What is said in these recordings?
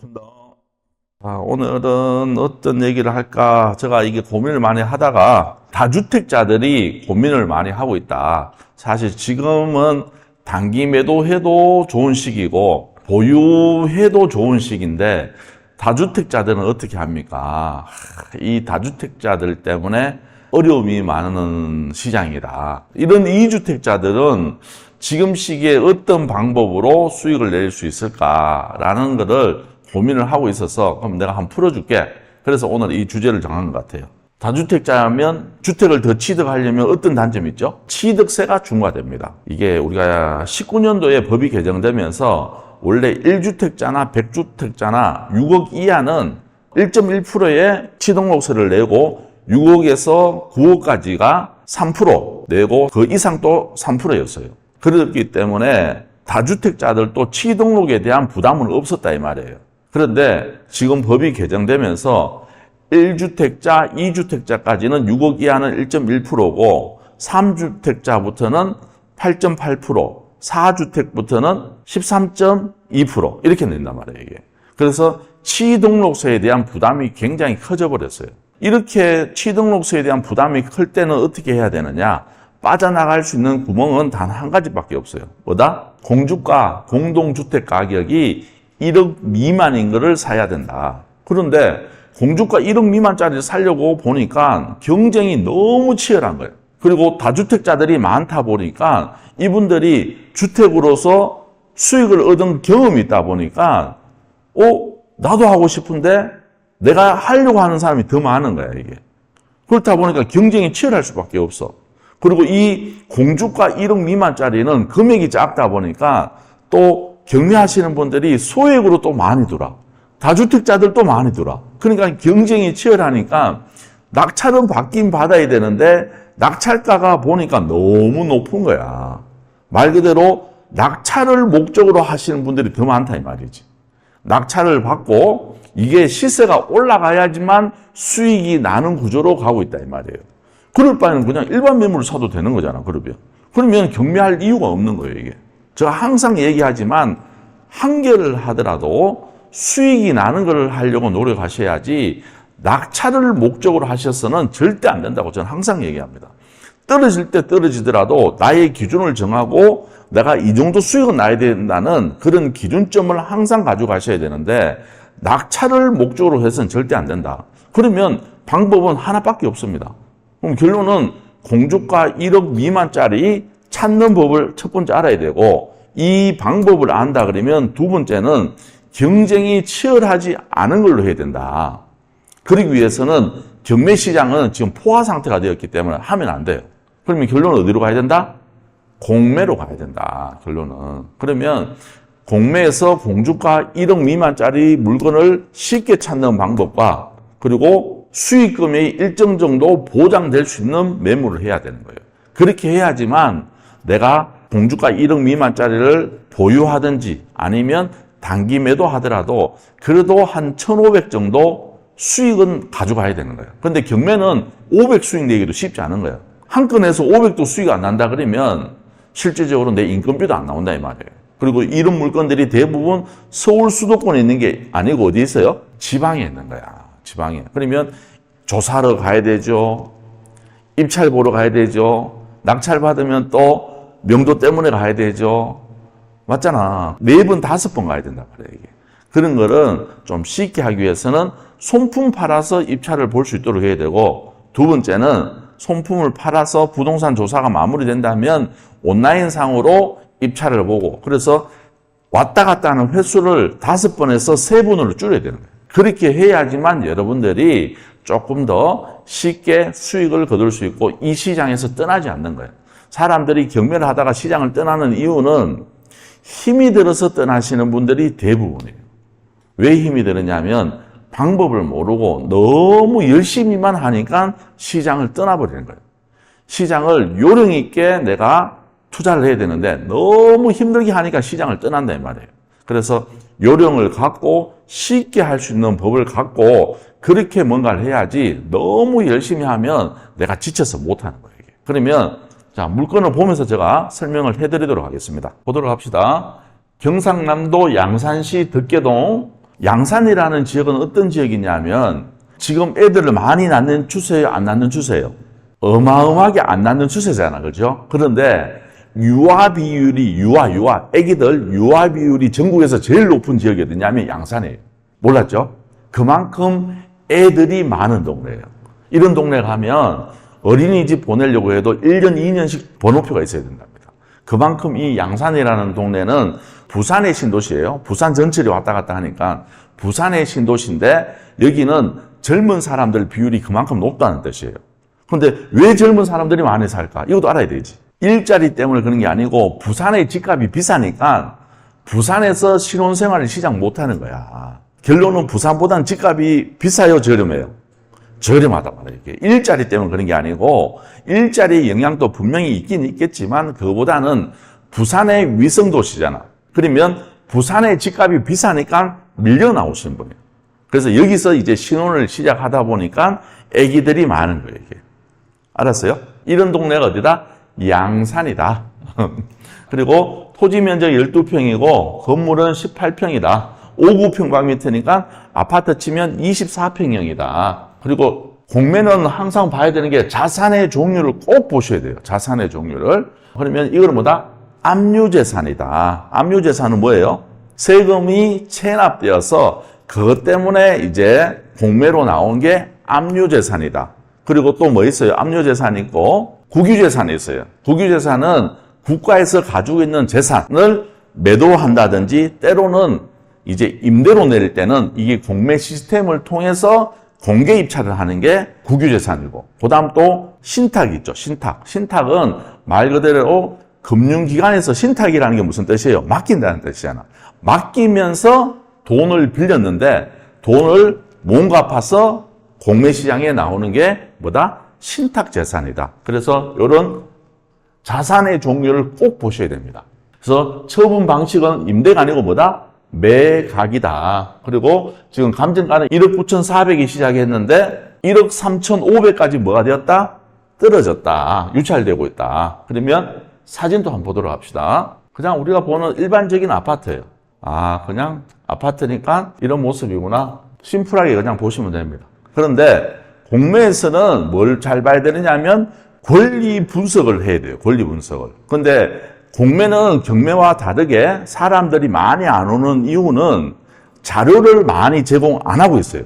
반갑습니다. 오늘은 어떤 얘기를 할까? 제가 이게 고민을 많이 하다가 다주택자들이 고민을 많이 하고 있다. 사실 지금은 단기 매도해도 좋은 시기고 보유해도 좋은 시기인데 다주택자들은 어떻게 합니까? 이 다주택자들 때문에 어려움이 많은 시장이다. 이런 이주택자들은 지금 시기에 어떤 방법으로 수익을 낼 수 있을까라는 것을 고민을 하고 있어서 그럼 내가 한번 풀어줄게. 그래서 오늘 이 주제를 정한 것 같아요. 다주택자면 주택을 더 취득하려면 어떤 단점이 있죠? 취득세가 중과됩니다. 이게 우리가 19년도에 법이 개정되면서 원래 1주택자나 100주택자나 6억 이하는 1.1%의 취등록세를 내고 6억에서 9억까지가 3% 내고 그 이상도 3%였어요. 그렇기 때문에 다주택자들도 취등록에 대한 부담은 없었다 이 말이에요. 그런데 지금 법이 개정되면서 1주택자, 2주택자까지는 6억 이하는 1.1%고 3주택자부터는 8.8%, 4주택부터는 13.2% 이렇게 낸단 말이에요. 이게. 그래서 취등록세에 대한 부담이 굉장히 커져 버렸어요. 이렇게 취등록세에 대한 부담이 클 때는 어떻게 해야 되느냐? 빠져나갈 수 있는 구멍은 단 한 가지밖에 없어요. 뭐다? 공주가 공동주택 가격이 1억 미만인 거를 사야 된다. 그런데 공주가 1억 미만짜리를 사려고 보니까 경쟁이 너무 치열한 거예요. 그리고 다주택자들이 많다 보니까 이분들이 주택으로서 수익을 얻은 경험이 있다 보니까 나도 하고 싶은데 내가 하려고 하는 사람이 더 많은 거야, 이게. 그렇다 보니까 경쟁이 치열할 수밖에 없어. 그리고 이 공주가 1억 미만짜리는 금액이 작다 보니까 또 경매하시는 분들이 소액으로 또 많이 들어. 다주택자들도 많이 들어. 그러니까 경쟁이 치열하니까 낙찰은 받긴 받아야 되는데 낙찰가가 보니까 너무 높은 거야. 말 그대로 낙찰을 목적으로 하시는 분들이 더 많다 이 말이지. 낙찰을 받고 이게 시세가 올라가야지만 수익이 나는 구조로 가고 있다 이 말이에요. 그럴 바에는 그냥 일반 매물을 사도 되는 거잖아, 그러면 경매할 이유가 없는 거예요, 이게. 제가 항상 얘기하지만 한계를 하더라도 수익이 나는 걸 하려고 노력하셔야지 낙찰을 목적으로 하셔서는 절대 안 된다고 저는 항상 얘기합니다. 떨어질 때 떨어지더라도 나의 기준을 정하고 내가 이 정도 수익은 나야 된다는 그런 기준점을 항상 가져가셔야 되는데 낙찰을 목적으로 해서는 절대 안 된다. 그러면 방법은 하나밖에 없습니다. 그럼 결론은 공주가 1억 미만짜리 찾는 법을 첫 번째 알아야 되고 이 방법을 안다 그러면 두 번째는 경쟁이 치열하지 않은 걸로 해야 된다. 그러기 위해서는 경매 시장은 지금 포화 상태가 되었기 때문에 하면 안 돼요. 그러면 결론은 어디로 가야 된다? 공매로 가야 된다. 결론은. 그러면 공매에서 공주가 1억 미만짜리 물건을 쉽게 찾는 방법과 그리고 수익금이 일정 정도 보장될 수 있는 매물을 해야 되는 거예요. 그렇게 해야지만 내가 공주가 1억 미만짜리를 보유하든지 아니면 단기 매도하더라도 그래도 한 1,500 정도 수익은 가져가야 되는 거예요. 그런데 경매는 500 수익 내기도 쉽지 않은 거예요. 한 건에서 500도 수익 안 난다 그러면 실질적으로 내 인건비도 안 나온다 이 말이에요. 그리고 이런 물건들이 대부분 서울 수도권에 있는 게 아니고 어디 있어요? 지방에 있는 거야. 지방에. 그러면 조사하러 가야 되죠. 입찰 보러 가야 되죠. 낙찰 받으면 또 명도 때문에 가야 되죠. 맞잖아. 4번, 5번 가야 된다 그래 이게. 그런 거를 좀 쉽게 하기 위해서는 손품 팔아서 입찰을 볼 수 있도록 해야 되고 두 번째는 손품을 팔아서 부동산 조사가 마무리된다면 온라인상으로 입찰을 보고 그래서 왔다 갔다 하는 횟수를 5번에서 3번으로 줄여야 되는 거예요. 그렇게 해야지만 여러분들이 조금 더 쉽게 수익을 거둘 수 있고 이 시장에서 떠나지 않는 거예요. 사람들이 경매를 하다가 시장을 떠나는 이유는 힘이 들어서 떠나시는 분들이 대부분이에요. 왜 힘이 들었냐면 방법을 모르고 너무 열심히만 하니까 시장을 떠나버리는 거예요. 시장을 요령 있게 내가 투자를 해야 되는데 너무 힘들게 하니까 시장을 떠난다 이 말이에요. 그래서 요령을 갖고 쉽게 할 수 있는 법을 갖고 그렇게 뭔가를 해야지 너무 열심히 하면 내가 지쳐서 못하는 거예요. 그러면 자, 물건을 보면서 제가 설명을 해드리도록 하겠습니다. 보도록 합시다. 경상남도 양산시 덕계동 양산이라는 지역은 어떤 지역이냐면 지금 애들을 많이 낳는 추세예요, 안 낳는 추세예요? 어마어마하게 안 낳는 추세잖아, 그죠? 그런데 유아 비율이 애기들 유아 비율이 전국에서 제일 높은 지역이 어디냐면 양산이에요. 몰랐죠? 그만큼 애들이 많은 동네예요. 이런 동네 가면 어린이집 보내려고 해도 1년, 2년씩 번호표가 있어야 된답니다. 그만큼 이 양산이라는 동네는 부산의 신도시예요. 부산 전철이 왔다 갔다 하니까 부산의 신도시인데 여기는 젊은 사람들 비율이 그만큼 높다는 뜻이에요. 그런데 왜 젊은 사람들이 많이 살까? 이것도 알아야 되지. 일자리 때문에 그런 게 아니고 부산의 집값이 비싸니까 부산에서 신혼생활을 시작 못하는 거야. 결론은 부산보다는 집값이 비싸요, 저렴해요? 저렴하단 말이에요. 이게 일자리 때문에 그런 게 아니고 일자리 영향도 분명히 있긴 있겠지만 그거보다는 부산의 위성도시잖아. 그러면 부산의 집값이 비싸니까 밀려 나오시는 분이에요. 그래서 여기서 이제 신혼을 시작하다 보니까 아기들이 많은 거예요, 이게. 알았어요? 이런 동네가 어디다? 양산이다. 그리고 토지 면적 12평이고 건물은 18평이다. 59평방미터니까 아파트 치면 24평형이다. 그리고 공매는 항상 봐야 되는 게 자산의 종류를 꼭 보셔야 돼요. 자산의 종류를. 그러면 이거는 뭐다? 압류재산이다. 압류재산은 뭐예요? 세금이 체납되어서 그것 때문에 이제 공매로 나온 게 압류재산이다. 그리고 또 뭐 있어요? 압류재산이 있고 국유재산이 있어요. 국유재산은 국가에서 가지고 있는 재산을 매도한다든지 때로는 이제 임대로 내릴 때는 이게 공매 시스템을 통해서 공개 입찰을 하는 게 국유재산이고 그 다음 또 신탁이 있죠. 신탁은 말 그대로 금융기관에서 신탁이라는 게 무슨 뜻이에요? 맡긴다는 뜻이잖아. 맡기면서 돈을 빌렸는데 돈을 못 갚아서 공매시장에 나오는 게 뭐다? 신탁재산이다. 그래서 이런 자산의 종류를 꼭 보셔야 됩니다. 그래서 처분 방식은 임대가 아니고 뭐다? 매각이다. 그리고 지금 감정가는 1억 9,400이 시작했는데 1억 3,500까지 뭐가 되었다? 떨어졌다. 유찰되고 있다. 그러면 사진도 한번 보도록 합시다. 그냥 우리가 보는 일반적인 아파트예요. 그냥 아파트니까 이런 모습이구나. 심플하게 그냥 보시면 됩니다. 그런데 공매에서는 뭘 잘 봐야 되느냐면 권리 분석을 해야 돼요. 권리 분석을. 근데 공매는 경매와 다르게 사람들이 많이 안 오는 이유는 자료를 많이 제공 안 하고 있어요.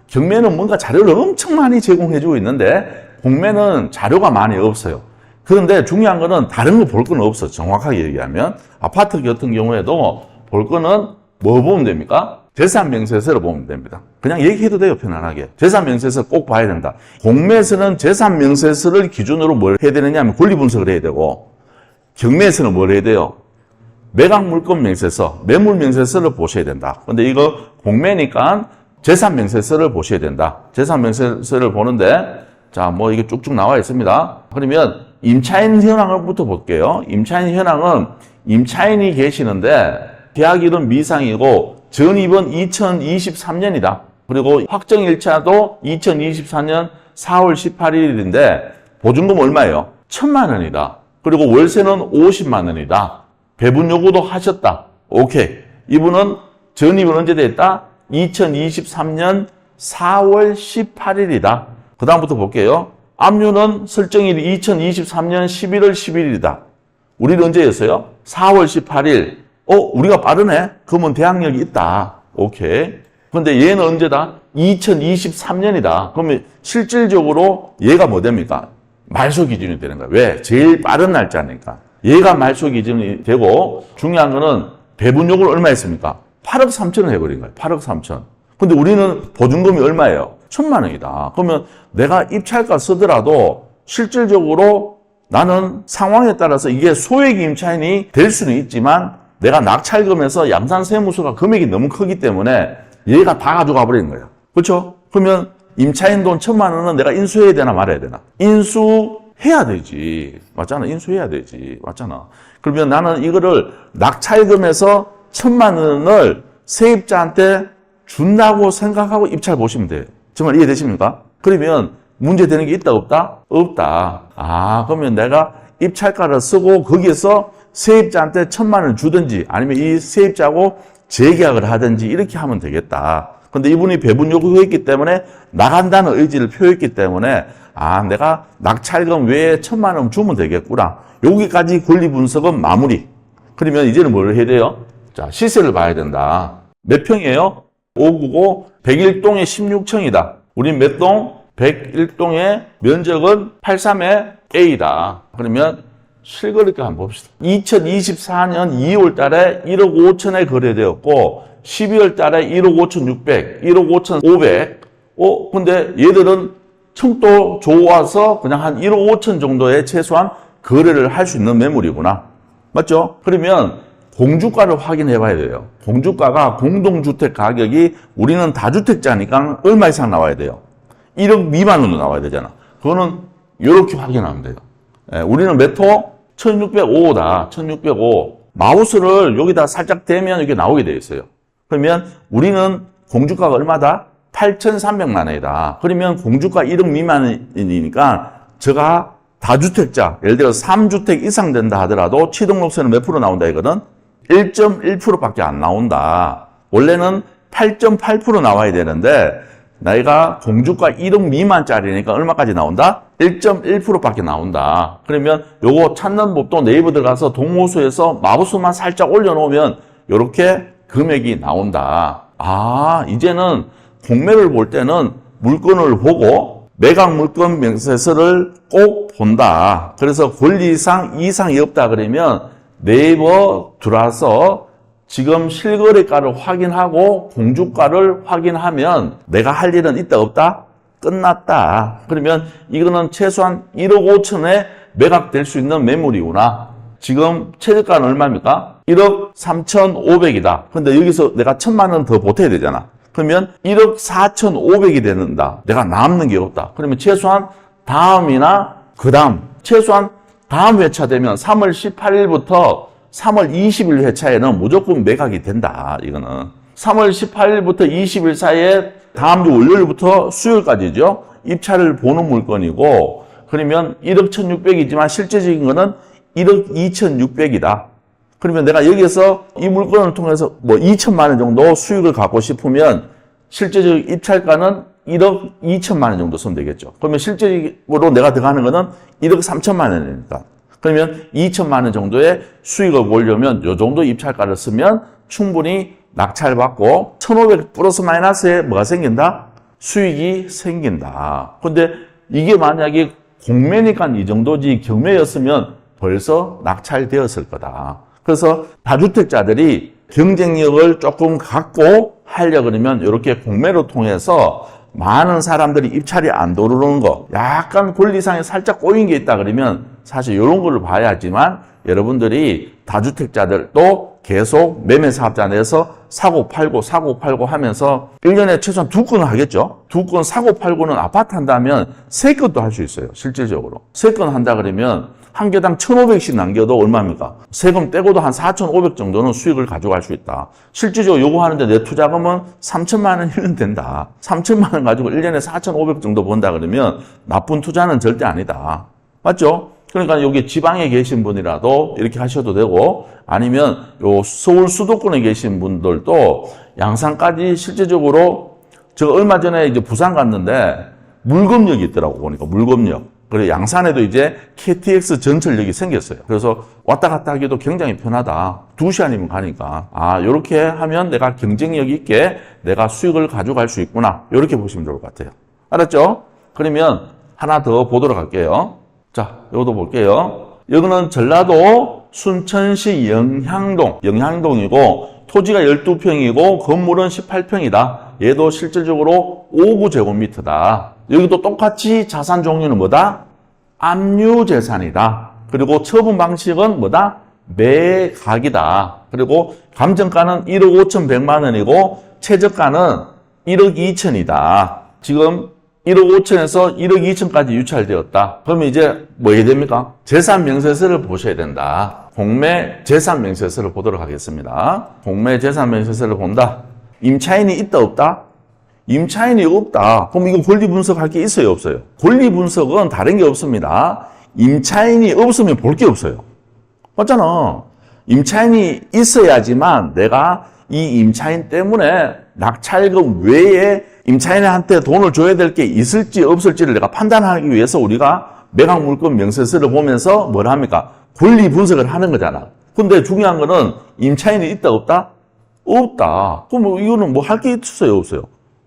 경매는 뭔가 자료를 엄청 많이 제공해주고 있는데 공매는 자료가 많이 없어요. 그런데 중요한 거는 다른 거 볼 건 없어. 정확하게 얘기하면 아파트 같은 경우에도 볼 거는 뭐 보면 됩니까? 재산명세서를 보면 됩니다. 그냥 얘기해도 돼요, 편안하게. 재산명세서 꼭 봐야 된다. 공매에서는 재산명세서를 기준으로 뭘 해야 되느냐 하면 권리분석을 해야 되고 경매에서는 뭘 해야 돼요? 매각물건명세서, 매물명세서를 보셔야 된다. 근데 이거 공매니까 재산명세서를 보셔야 된다. 재산명세서를 보는데 자, 뭐 이게 쭉쭉 나와 있습니다. 그러면 임차인 현황부터 볼게요. 임차인 현황은 임차인이 계시는데 계약 일은 미상이고 전입은 2023년이다. 그리고 확정일차도 2024년 4월 18일인데 보증금 얼마예요? 1,000만 원이다. 그리고 월세는 50만 원이다. 배분 요구도 하셨다. 오케이. 이분은 전입은 언제 됐다? 2023년 4월 18일이다. 그 다음부터 볼게요. 압류는 설정일이 2023년 11월 11일이다. 우리는 언제였어요? 4월 18일. 우리가 빠르네? 그러면 대항력이 있다. 오케이. 근데 얘는 언제다? 2023년이다. 그러면 실질적으로 얘가 뭐 됩니까? 말소 기준이 되는 거야. 왜? 제일 빠른 날짜니까. 얘가 말소 기준이 되고 중요한 거는 배분 요구를 얼마 했습니까? 8억 3천을 해버린 거예요. 8억 3천. 근데 우리는 보증금이 얼마예요? 1,000만 원이다. 그러면 내가 입찰가 쓰더라도 실질적으로 나는 상황에 따라서 이게 소액 임차인이 될 수는 있지만 내가 낙찰금에서 양산세무서가 금액이 너무 크기 때문에 얘가 다 가져가 버리는 거예요. 그렇죠? 그러면 임차인 돈 1,000만 원은 내가 인수해야 되나 말아야 되나? 인수해야 되지. 맞잖아. 인수해야 되지. 맞잖아. 그러면 나는 이거를 낙찰금에서 1,000만 원을 세입자한테 준다고 생각하고 입찰 보시면 돼요. 정말 이해되십니까? 그러면 문제되는 게 있다 없다? 없다. 그러면 내가 입찰가를 쓰고 거기에서 세입자한테 1,000만 원을 주든지 아니면 이 세입자하고 재계약을 하든지 이렇게 하면 되겠다. 근데 이분이 배분 요구했기 때문에 나간다는 의지를 표했기 때문에 내가 낙찰금 외에 1,000만 원 주면 되겠구나. 여기까지 권리 분석은 마무리. 그러면 이제는 뭘 해야 돼요? 자, 시세를 봐야 된다. 몇 평이에요? 599 101동에 16층이다. 우린 몇 동? 101동의 면적은 83의 A다. 그러면 실거래가 한번 봅시다. 2024년 2월 달에 1억 5천에 거래되었고 12월 달에 1억 5천 6백, 1억 5천 500. 근데 얘들은 층도 좋아서 그냥 한 1억 5천 정도의 최소한 거래를 할 수 있는 매물이구나. 맞죠? 그러면 공주가를 확인해 봐야 돼요. 공주가가 공동주택 가격이 우리는 다주택자니까 얼마 이상 나와야 돼요? 1억 미만으로 나와야 되잖아. 그거는 이렇게 확인하면 돼요. 우리는 몇 호? 1605다. 1605. 마우스를 여기다 살짝 대면 이게 나오게 되어 있어요. 그러면 우리는 공주가가 얼마다? 8,300만 원이다. 그러면 공주가 1억 미만이니까 제가 다주택자, 예를 들어 3주택 이상 된다 하더라도 취등록세는 몇 프로 나온다 이거는? 1.1%밖에 안 나온다. 원래는 8.8% 나와야 되는데 내가 공주가 1억 미만짜리니까 얼마까지 나온다? 1.1%밖에 나온다. 그러면 요거 찾는 법도 네이버 들어가서 동호수에서 마우스만 살짝 올려놓으면 이렇게 금액이 나온다. 이제는 공매를 볼 때는 물건을 보고 매각 물건 명세서를 꼭 본다. 그래서 권리상 이상이 없다 그러면 네이버 들어와서 지금 실거래가를 확인하고 공주가를 확인하면 내가 할 일은 있다 없다? 끝났다. 그러면 이거는 최소한 1억 5천에 매각될 수 있는 매물이구나. 지금 최저가는 얼마입니까? 1억 3,500이다. 근데 여기서 내가 1,000만 원 더 보태야 되잖아. 그러면 1억 4,500이 되는다. 내가 남는 게 없다. 그러면 최소한 다음이나 그 다음, 최소한 다음 회차 되면 3월 18일부터 3월 20일 회차에는 무조건 매각이 된다. 이거는 3월 18일부터 20일 사이에 다음 주 월요일부터 수요일까지죠. 입찰을 보는 물건이고 그러면 1억 1,600이지만 실제적인 거는 1억 2,600이다. 그러면 내가 여기서 이 물건을 통해서 2천만 원 정도 수익을 갖고 싶으면 실제적 입찰가는 1억 2천만 원 정도 쓰면 되겠죠. 그러면 실제적으로 내가 들어가는 거는 1억 3천만 원이니까. 그러면 2천만 원 정도의 수익을 보려면 이 정도 입찰가를 쓰면 충분히 낙찰받고 1,500 플러스 마이너스에 뭐가 생긴다? 수익이 생긴다. 근데 이게 만약에 공매니까 이 정도지 경매였으면 벌써 낙찰되었을 거다. 그래서 다주택자들이 경쟁력을 조금 갖고 하려 그러면 이렇게 공매로 통해서 많은 사람들이 입찰이 안 들어오는 거, 약간 권리상에 살짝 꼬인 게 있다 그러면 사실 이런 거를 봐야지만 여러분들이 다주택자들도 계속 매매 사업자 내에서 사고 팔고 하면서 1년에 최소한 2건은 하겠죠. 2건 사고 팔고는 아파트 한다면 3건도 할 수 있어요. 실질적으로. 3건 한다 그러면 한 개당 1,500씩 남겨도 얼마입니까? 세금 떼고도 한 4,500 정도는 수익을 가져갈 수 있다. 실질적으로 요구하는데 내 투자금은 3천만 원이면 된다. 3천만 원 가지고 1년에 4,500 정도 번다 그러면 나쁜 투자는 절대 아니다. 맞죠? 그러니까 여기 지방에 계신 분이라도 이렇게 하셔도 되고 아니면 요 서울 수도권에 계신 분들도 양산까지 실제적으로 제가 얼마 전에 이제 부산 갔는데 물금역이 있더라고 보니까 물금역. 그리고 양산에도 이제 KTX 전철역이 생겼어요. 그래서 왔다 갔다 하기도 굉장히 편하다. 2시간이면 가니까. 요렇게 하면 내가 경쟁력 있게 내가 수익을 가져갈 수 있구나. 요렇게 보시면 좋을 것 같아요. 알았죠? 그러면 하나 더 보도록 할게요. 자, 요것도 볼게요. 여기는 전라도 순천시 영향동이고 토지가 12평이고 건물은 18평이다. 얘도 실질적으로 5구제곱미터다. 여기도 똑같이 자산 종류는 뭐다? 압류재산이다. 그리고 처분 방식은 뭐다? 매각이다. 그리고 감정가는 1억 5,100만 원이고 최저가는 1억 2천이다. 지금 1억 5천에서 1억 2천까지 유찰되었다. 그러면 이제 뭐 해야 됩니까? 재산명세서를 보셔야 된다. 공매 재산명세서를 보도록 하겠습니다. 공매 재산명세서를 본다. 임차인이 있다 없다? 임차인이 없다. 그럼 이거 권리 분석할 게 있어요 없어요? 권리 분석은 다른 게 없습니다. 임차인이 없으면 볼 게 없어요. 맞잖아. 임차인이 있어야지만 내가 이 임차인 때문에 낙찰금 외에 임차인한테 돈을 줘야 될 게 있을지 없을지를 내가 판단하기 위해서 우리가 매각물건 명세서를 보면서 뭘 합니까? 권리 분석을 하는 거잖아. 근데 중요한 거는 임차인이 있다 없다? 없다. 그럼 뭐 이거는 뭐 할 게 있어요 없어요?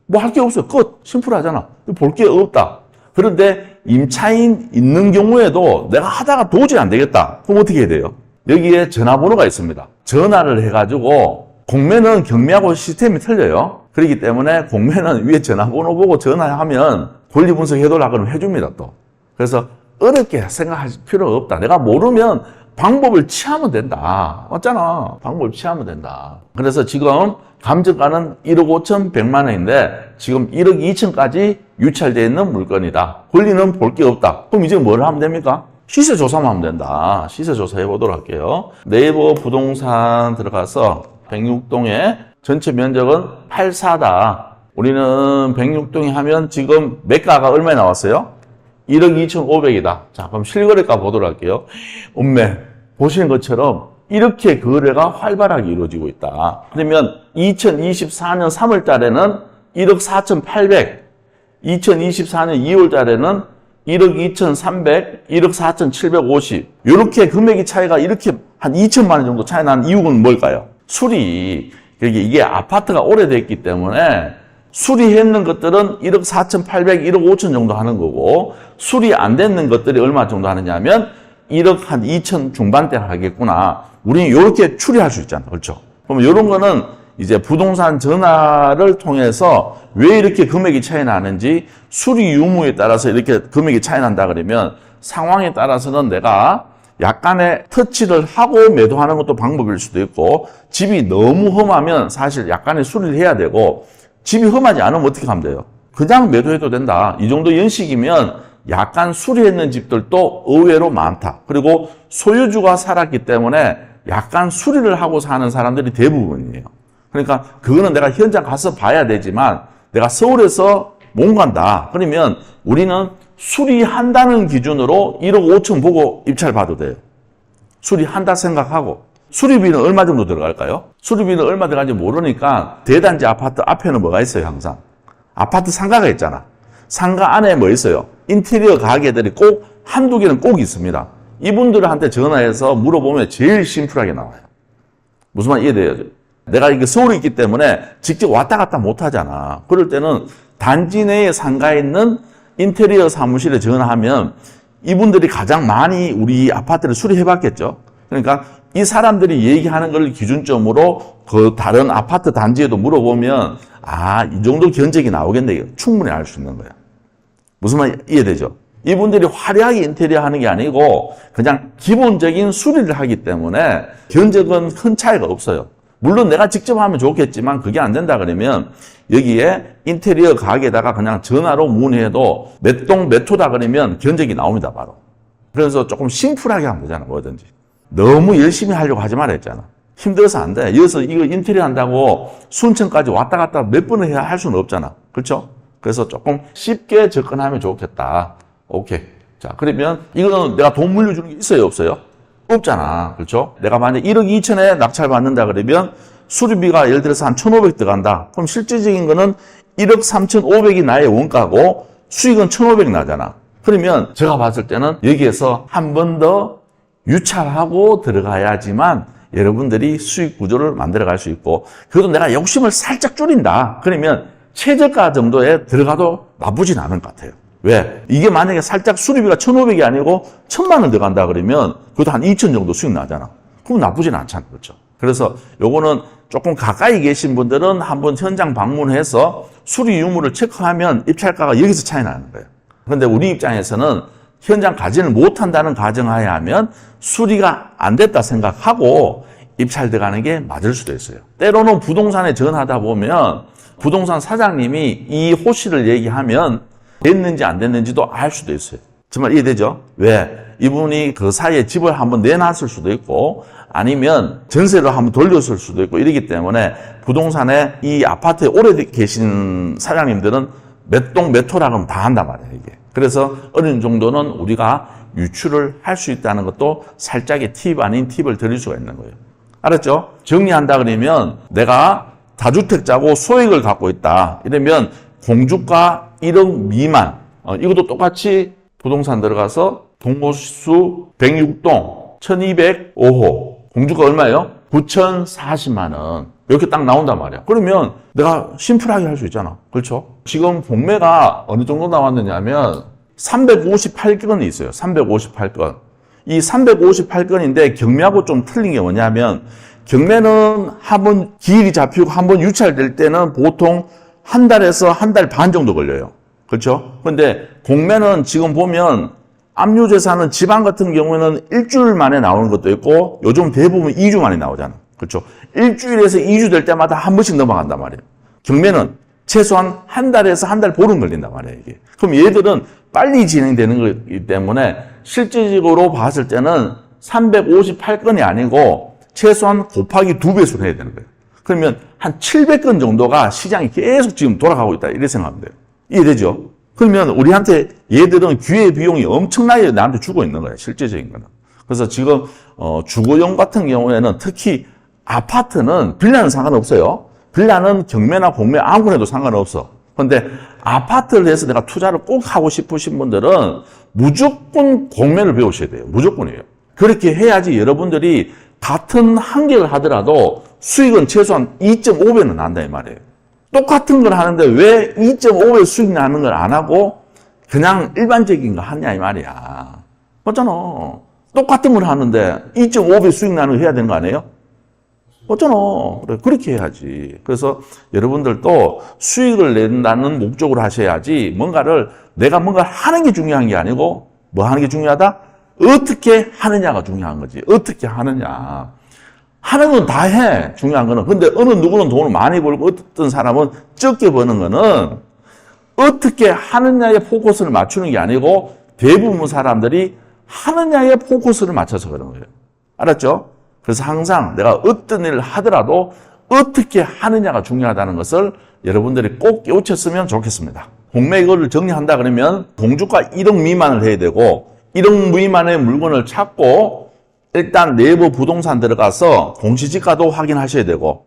뭐 할 게 없어요. 끝. 심플하잖아. 볼 게 없다. 그런데 임차인 있는 경우에도 내가 하다가 도저히 안 되겠다. 그럼 어떻게 해야 돼요? 여기에 전화번호가 있습니다. 전화를 해가지고 공매는 경매하고 시스템이 틀려요. 그렇기 때문에 공매는 위에 전화번호 보고 전화하면 권리 분석해달라 그러면 해줍니다 또. 그래서 어렵게 생각할 필요가 없다. 내가 모르면 방법을 취하면 된다. 맞잖아. 방법을 취하면 된다. 그래서 지금 감정가는 1억 5천 100만 원인데 지금 1억 2천까지 유찰되어 있는 물건이다. 권리는 볼 게 없다. 그럼 이제 뭘 하면 됩니까? 시세 조사만 하면 된다. 시세 조사 해보도록 할게요. 네이버 부동산 들어가서 106동에 전체 면적은 84다. 우리는 106동에 하면 지금 매가가 얼마에 나왔어요? 1억 2,500이다. 자, 그럼 실거래가 보도록 할게요. 엄매. 보시는 것처럼 이렇게 거래가 활발하게 이루어지고 있다. 그러면 2024년 3월 달에는 1억 4,800, 2024년 2월 달에는 1억 2,300, 1억 4,750. 이렇게 금액의 차이가 이렇게 한 2천만 원 정도 차이 나는 이유는 뭘까요? 수리. 이게 아파트가 오래됐기 때문에 수리했는 것들은 1억 4,800, 1억 5천 정도 하는 거고 수리 안 됐는 것들이 얼마 정도 하느냐 하면 1억 한 2천 중반대 하겠구나. 우리는 이렇게 추리할 수 있잖아. 그렇죠? 그럼 이런 거는 이제 부동산 전화를 통해서 왜 이렇게 금액이 차이 나는지 수리 유무에 따라서 이렇게 금액이 차이 난다 그러면 상황에 따라서는 내가 약간의 터치를 하고 매도하는 것도 방법일 수도 있고 집이 너무 험하면 사실 약간의 수리를 해야 되고 집이 험하지 않으면 어떻게 하면 돼요? 그냥 매도해도 된다. 이 정도 연식이면 약간 수리했는 집들도 의외로 많다. 그리고 소유주가 살았기 때문에 약간 수리를 하고 사는 사람들이 대부분이에요. 그러니까 그거는 내가 현장 가서 봐야 되지만 내가 서울에서 못 간다. 그러면 우리는 수리한다는 기준으로 1억 5천 보고 입찰 봐도 돼요. 수리한다 생각하고. 수리비는 얼마 정도 들어갈까요? 수리비는 얼마 들어갈지 모르니까 대단지 아파트 앞에는 뭐가 있어요, 항상? 아파트 상가가 있잖아. 상가 안에 뭐 있어요? 인테리어 가게들이 꼭 한두 개는 꼭 있습니다. 이분들한테 전화해서 물어보면 제일 심플하게 나와요. 무슨 말 이해돼요? 내가 이게 서울에 있기 때문에 직접 왔다 갔다 못 하잖아. 그럴 때는 단지 내에 상가에 있는 인테리어 사무실에 전화하면 이분들이 가장 많이 우리 아파트를 수리해 봤겠죠. 그러니까 이 사람들이 얘기하는 걸 기준점으로 그 다른 아파트 단지에도 물어보면 이 정도 견적이 나오겠네. 충분히 알 수 있는 거야. 무슨 말 이해되죠? 이분들이 화려하게 인테리어 하는 게 아니고 그냥 기본적인 수리를 하기 때문에 견적은 큰 차이가 없어요. 물론 내가 직접 하면 좋겠지만 그게 안 된다 그러면 여기에 인테리어 가게에다가 그냥 전화로 문의해도 몇 동 몇 호다 그러면 견적이 나옵니다, 바로. 그래서 조금 심플하게 하면 되잖아, 뭐든지. 너무 열심히 하려고 하지 말라 했잖아. 힘들어서 안 돼. 여기서 이거 인테리어 한다고 순천까지 왔다 갔다 몇 번을 해야 할 수는 없잖아. 그렇죠? 그래서 조금 쉽게 접근하면 좋겠다. 오케이. 자, 그러면 이거는 내가 돈 물려주는 게 있어요, 없어요? 없잖아. 그렇죠? 내가 만약 1억 2천에 낙찰 받는다 그러면 수리비가 예를 들어서 한 1,500 들어간다. 그럼 실질적인 거는 1억 3,500이 나의 원가고 수익은 1,500 나잖아. 그러면 제가 봤을 때는 여기에서 한 번 더 유찰하고 들어가야지만 여러분들이 수익 구조를 만들어 갈 수 있고 그래도 내가 욕심을 살짝 줄인다. 그러면 최저가 정도에 들어가도 나쁘진 않은 것 같아요. 왜? 이게 만약에 살짝 수리비가 1,500이 아니고 1,000만 원 들어간다 그러면 그것도 한 2천 정도 수익 나잖아. 그럼 나쁘진 않잖아. 그렇죠? 그래서 요거는 조금 가까이 계신 분들은 한번 현장 방문해서 수리 유무를 체크하면 입찰가가 여기서 차이 나는 거예요. 그런데 우리 입장에서는 현장 가지를 못한다는 가정하에 하면 수리가 안 됐다 생각하고 입찰 들어가는 게 맞을 수도 있어요. 때로는 부동산에 전화하다 보면 부동산 사장님이 이 호시를 얘기하면 됐는지 안 됐는지도 알 수도 있어요. 정말 이해되죠? 왜? 이분이 그 사이에 집을 한번 내놨을 수도 있고 아니면 전세를 한번 돌렸을 수도 있고 이러기 때문에 부동산에 이 아파트에 오래 계신 사장님들은 몇 동 몇 호라고 하면 다 한단 말이에요, 이게. 그래서 어느 정도는 우리가 유출을 할 수 있다는 것도 살짝의 팁 아닌 팁을 드릴 수가 있는 거예요. 알았죠? 정리한다 그러면 내가 다주택자고 소액을 갖고 있다. 이러면 공주가 1억 미만. 이것도 똑같이 부동산 들어가서 동호수 106동 1205호. 공주가 얼마예요? 9,040만 원. 이렇게 딱 나온단 말이야. 그러면 내가 심플하게 할 수 있잖아. 그렇죠? 지금 공매가 어느 정도 나왔느냐면 358건이 있어요. 358건. 이 358건인데 경매하고 좀 틀린 게 뭐냐면 경매는 한번 기일이 잡히고 한번 유찰될 때는 보통 한 달에서 한 달 반 정도 걸려요. 그렇죠? 근데 공매는 지금 보면 압류재산은 지방 같은 경우에는 일주일 만에 나오는 것도 있고 요즘 대부분 2주 만에 나오잖아. 그렇죠? 일주일에서 2주 될 때마다 한 번씩 넘어간단 말이에요. 경매는 최소한 한 달에서 한 달 보름 걸린단 말이에요, 이게. 그럼 얘들은 빨리 진행되는 거기 때문에 실질적으로 봤을 때는 358건이 아니고 최소한 곱하기 2배수를 해야 되는 거예요. 그러면 한 700건 정도가 시장이 계속 지금 돌아가고 있다. 이렇게 생각하면 돼요. 이해되죠? 그러면 우리한테 얘들은 기회 비용이 엄청나게 나한테 주고 있는 거예요. 실제적인 거는. 그래서 지금 주거용 같은 경우에는 특히 아파트는 빌라는 상관없어요. 빌라는 경매나 공매 아무거나 해도 상관없어. 그런데 아파트를 해서 내가 투자를 꼭 하고 싶으신 분들은 무조건 공매를 배우셔야 돼요. 무조건이에요. 그렇게 해야지 여러분들이 같은 한 개를 하더라도 수익은 최소한 2.5배는 난다 이 말이에요. 똑같은 걸 하는데 왜 2.5배 수익 나는 걸 안 하고 그냥 일반적인 거 하냐 이 말이야. 맞잖아. 똑같은 걸 하는데 2.5배 수익 나는 거 해야 되는 거 아니에요? 맞잖아. 그래, 그렇게 해야지. 그래서 여러분들도 수익을 낸다는 목적으로 하셔야지 내가 뭔가를 하는 게 중요한 게 아니고 뭐 하는 게 중요하다? 어떻게 하느냐가 중요한 거지. 어떻게 하느냐. 하는 건 다 해. 중요한 거는. 근데 어느 누구는 돈을 많이 벌고 어떤 사람은 적게 버는 거는 어떻게 하느냐에 포커스를 맞추는 게 아니고 대부분 사람들이 하느냐에 포커스를 맞춰서 그런 거예요. 알았죠? 그래서 항상 내가 어떤 일을 하더라도 어떻게 하느냐가 중요하다는 것을 여러분들이 꼭 깨우쳤으면 좋겠습니다. 공매 이거를 정리한다 그러면 공주가 1억 미만을 해야 되고 1억 미만의 물건을 찾고 일단 네이버 부동산 들어가서 공시지가도 확인하셔야 되고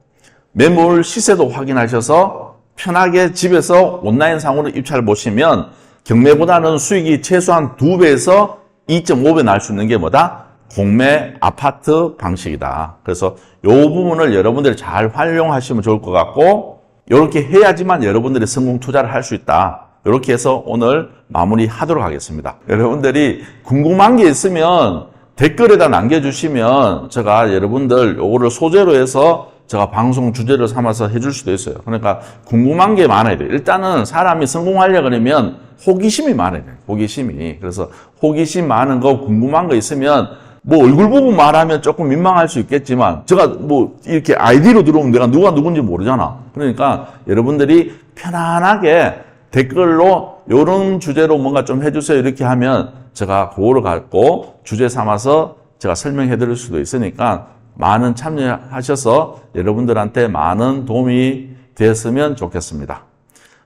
매물 시세도 확인하셔서 편하게 집에서 온라인상으로 입찰 보시면 경매보다는 수익이 최소한 2배에서 2.5배 날 수 있는 게 뭐다? 공매 아파트 방식이다. 그래서 이 부분을 여러분들이 잘 활용하시면 좋을 것 같고 이렇게 해야지만 여러분들이 성공 투자를 할 수 있다. 이렇게 해서 오늘 마무리하도록 하겠습니다. 여러분들이 궁금한 게 있으면 댓글에다 남겨주시면 제가 여러분들 요거를 소재로 해서 제가 방송 주제를 삼아서 해줄 수도 있어요. 그러니까 궁금한 게 많아야 돼요. 일단은 사람이 성공하려고 그러면 호기심이 많아야 돼요. 호기심이. 그래서 호기심 많은 거 궁금한 거 있으면 뭐 얼굴 보고 말하면 조금 민망할 수 있겠지만 제가 뭐 이렇게 아이디로 들어오면 내가 누가 누군지 모르잖아. 그러니까 여러분들이 편안하게 댓글로 이런 주제로 뭔가 좀 해주세요 이렇게 하면 제가 그거를 갖고 주제 삼아서 제가 설명해 드릴 수도 있으니까 많은 참여하셔서 여러분들한테 많은 도움이 되었으면 좋겠습니다.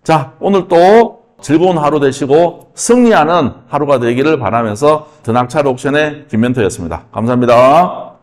자, 오늘 또 즐거운 하루 되시고 승리하는 하루가 되기를 바라면서 드낙차르 옥션의 김멘토였습니다. 감사합니다.